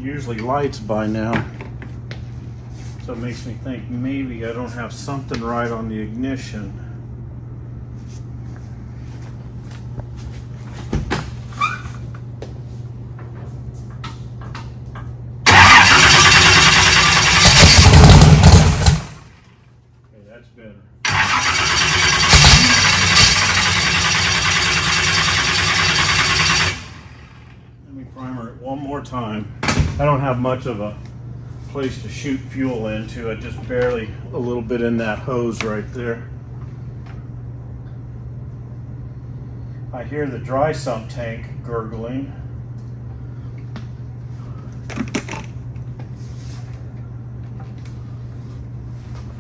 usually lights by now. So it makes me think maybe I don't have something right on the ignition. Okay, that's better. Let me primer it one more time. I don't have much of a place to shoot fuel into. It just barely a little bit in that hose right there. I hear the dry sump tank gurgling.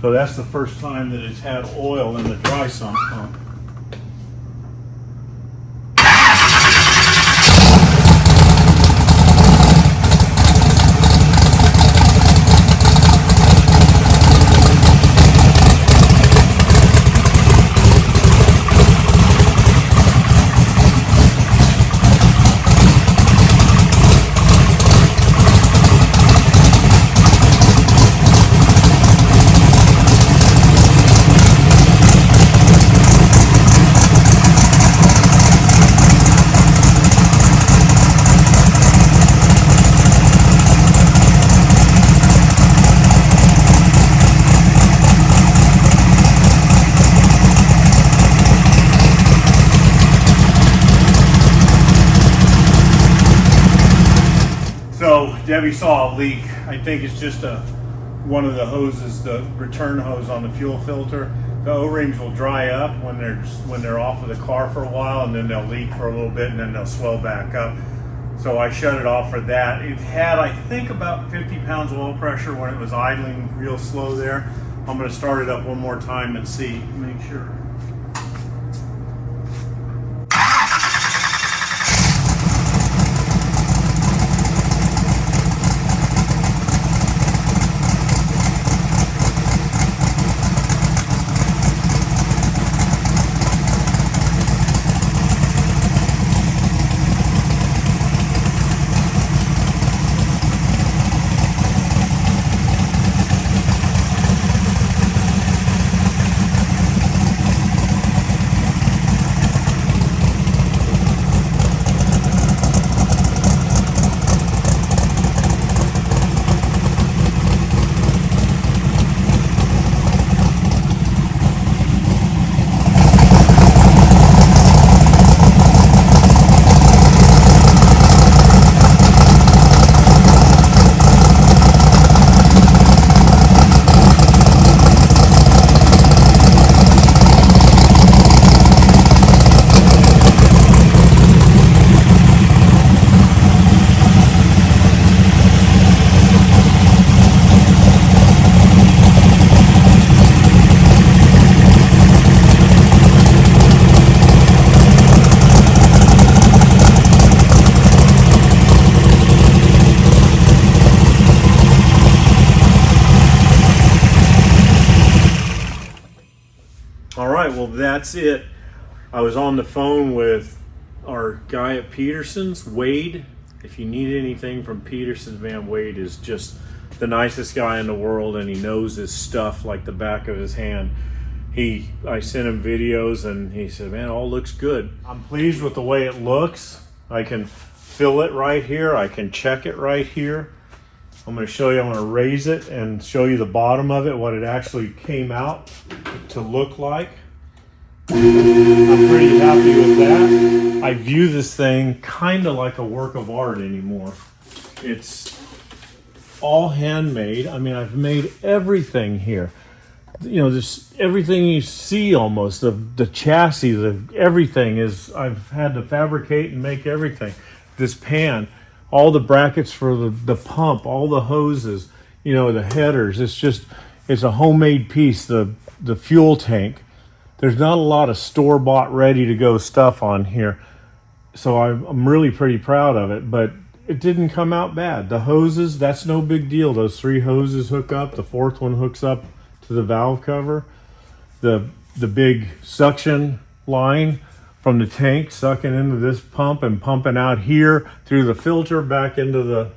So that's the first time that it's had oil in the dry sump pump. So Debbie saw a leak. I think it's just one of the hoses, the return hose on the fuel filter. The O-rings will dry up when they're off of the car for a while, and then they'll leak for a little bit, and then they'll swell back up. So I shut it off for that. It had, I think, about 50 pounds of oil pressure when it was idling real slow there. I'm going to start it up one more time and see, make sure. Well, that's it. I was on the phone with our guy at Peterson's, Wade. If you need anything from Peterson's, man, Wade is just the nicest guy in the world, and he knows his stuff like the back of his hand. I sent him videos, and he said, man, all looks good. I'm pleased with the way it looks. I can fill it right here. I can check it right here. I'm going to show you, I'm going to raise it and show you the bottom of it, what it actually came out to look like. I'm pretty happy with that. I view this thing kind of like a work of art anymore. It's all handmade. I mean, I've made everything here. You know, just everything you see almost, the chassis, everything is, I've had to fabricate and make everything. This pan, all the brackets for the pump, all the hoses, you know, the headers. It's a homemade piece. The fuel tank. There's not a lot of store-bought, ready-to-go stuff on here. So I'm really pretty proud of it, but it didn't come out bad. The hoses, that's no big deal. Those 3 hoses hook up. The 4th one hooks up to the valve cover. The big suction line from the tank sucking into this pump and pumping out here through the filter back into the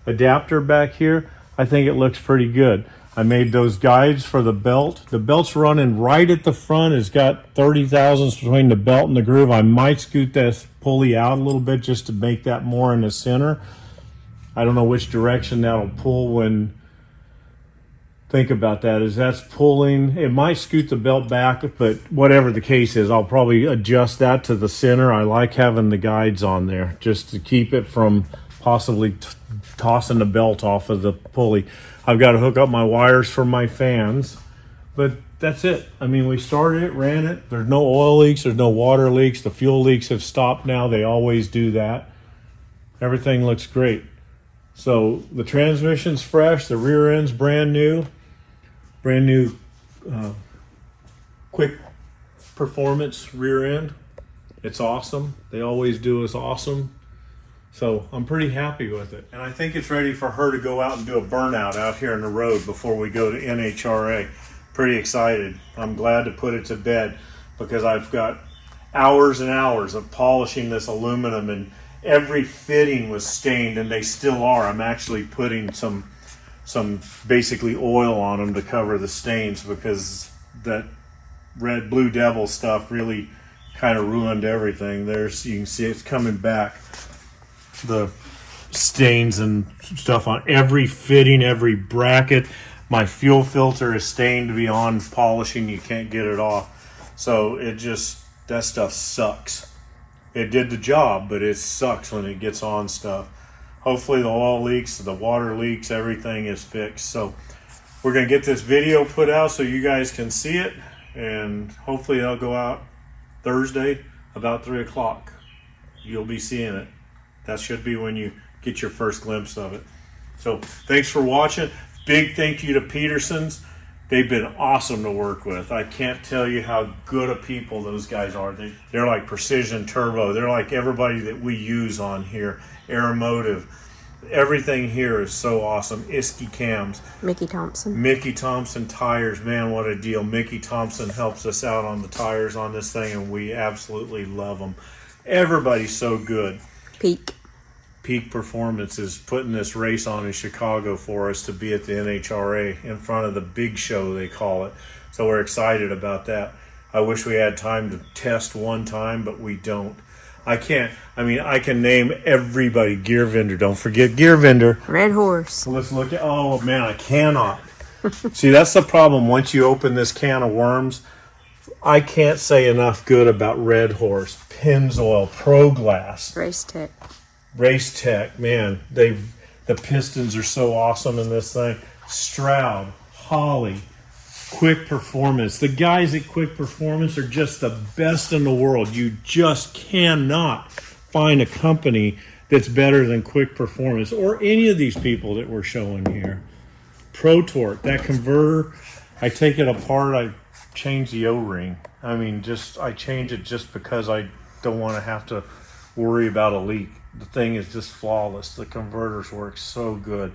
adapter back here, I think it looks pretty good. I made those guides for the belt. The belt's running right at the front. It's got 30 thousandths between the belt and the groove. I might scoot this pulley out a little bit just to make that more in the center. I don't know which direction that'll pull when, think about that, as that's pulling. It might scoot the belt back, but whatever the case is, I'll probably adjust that to the center. I like having the guides on there just to keep it from possibly tossing the belt off of the pulley. I've got to hook up my wires for my fans, but that's it. I mean, we started it, ran it. There's no oil leaks, there's no water leaks. The fuel leaks have stopped now. They always do that. Everything looks great. So the transmission's fresh, the rear end's brand new quick performance rear end. It's awesome. They always do us awesome. So I'm pretty happy with it. And I think it's ready for her to go out and do a burnout out here in the road before we go to NHRA. Pretty excited. I'm glad to put it to bed because I've got hours and hours of polishing this aluminum, and every fitting was stained, and they still are. I'm actually putting some basically oil on them to cover the stains because that red blue devil stuff really kind of ruined everything. There's, you can see it's coming back. The stains and stuff on every fitting, every bracket. My fuel filter is stained beyond polishing. You can't get it off. So it just, that stuff sucks. It did the job, but it sucks when it gets on stuff. Hopefully the oil leaks, the water leaks, everything is fixed. So we're going to get this video put out so you guys can see it, and hopefully it'll go out Thursday about 3 o'clock. You'll be seeing it. That should be when you get your first glimpse of it. So thanks for watching. Big thank you to Peterson's. They've been awesome to work with. I can't tell you how good of people those guys are. They're like Precision Turbo. They're like everybody that we use on here. Aeromotive. Everything here is so awesome. Iski cams. Mickey Thompson. Mickey Thompson tires. Man, what a deal. Mickey Thompson helps us out on the tires on this thing, and we absolutely love them. Everybody's so good. Peak Performance is putting this race on in Chicago for us to be at the NHRA in front of the big show, they call it. So we're excited about that. I wish we had time to test one time, but we don't. I can name everybody. Gear Vendor, don't forget Gear Vendor. Red Horse. So let's look at, oh man, I cannot. See, that's the problem. Once you open this can of worms, I can't say enough good about Red Horse, Pennzoil, Pro Glass. Race Tech, man, the pistons are so awesome in this thing. Stroud, Holley, Quick Performance. The guys at Quick Performance are just the best in the world. You just cannot find a company that's better than Quick Performance or any of these people that we're showing here. Pro Torque, that converter, I take it apart, I change the O-ring. I mean, I change it just because I don't want to have to worry about a leak. The thing is just flawless. The converters work so good.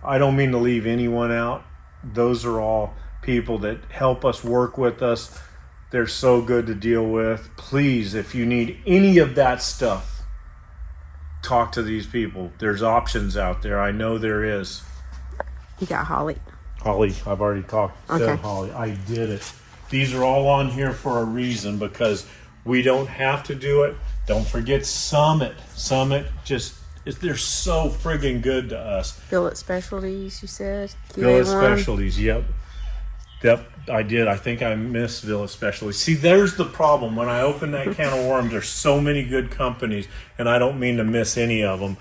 I don't mean to leave anyone out. Those are all people that help us, work with us. They're so good to deal with. Please, if you need any of that stuff, talk to these people. There's options out there. I know there is. You got Holley. Holley, I've already talked to Holley. I did it. These are all on here for a reason because we don't have to do it. Don't forget Summit. They're so friggin' good to us. Billet Specialties, you said? Billet Specialties, yep. Yep, I did. I think I missed Billet Specialties. See, there's the problem. When I open that can of worms, there's so many good companies, and I don't mean to miss any of them,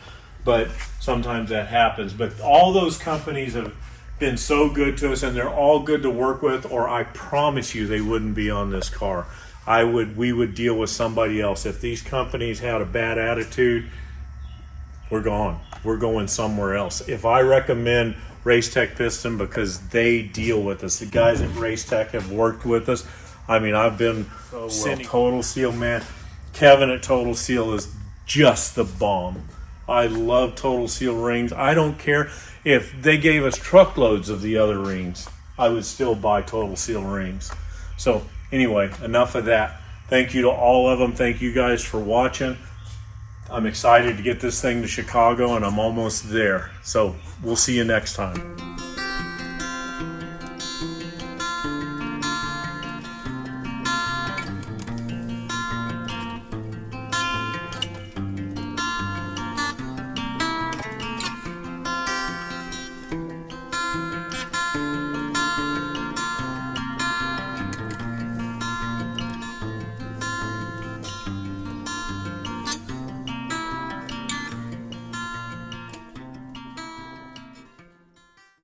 but sometimes that happens. But all those companies have been so good to us, and they're all good to work with, or I promise you they wouldn't be on this car. We would deal with somebody else. If these companies had a bad attitude, we're gone. We're going somewhere else. If I recommend Race Tech Piston because they deal with us, the guys at Race Tech have worked with us. I mean, I've been Total Seal, man. Kevin at Total Seal is just the bomb. I love Total Seal rings. I don't care if they gave us truckloads of the other rings. I would still buy Total Seal rings. So anyway, enough of that. Thank you to all of them. Thank you guys for watching. I'm excited to get this thing to Chicago, and I'm almost there. So we'll see you next time.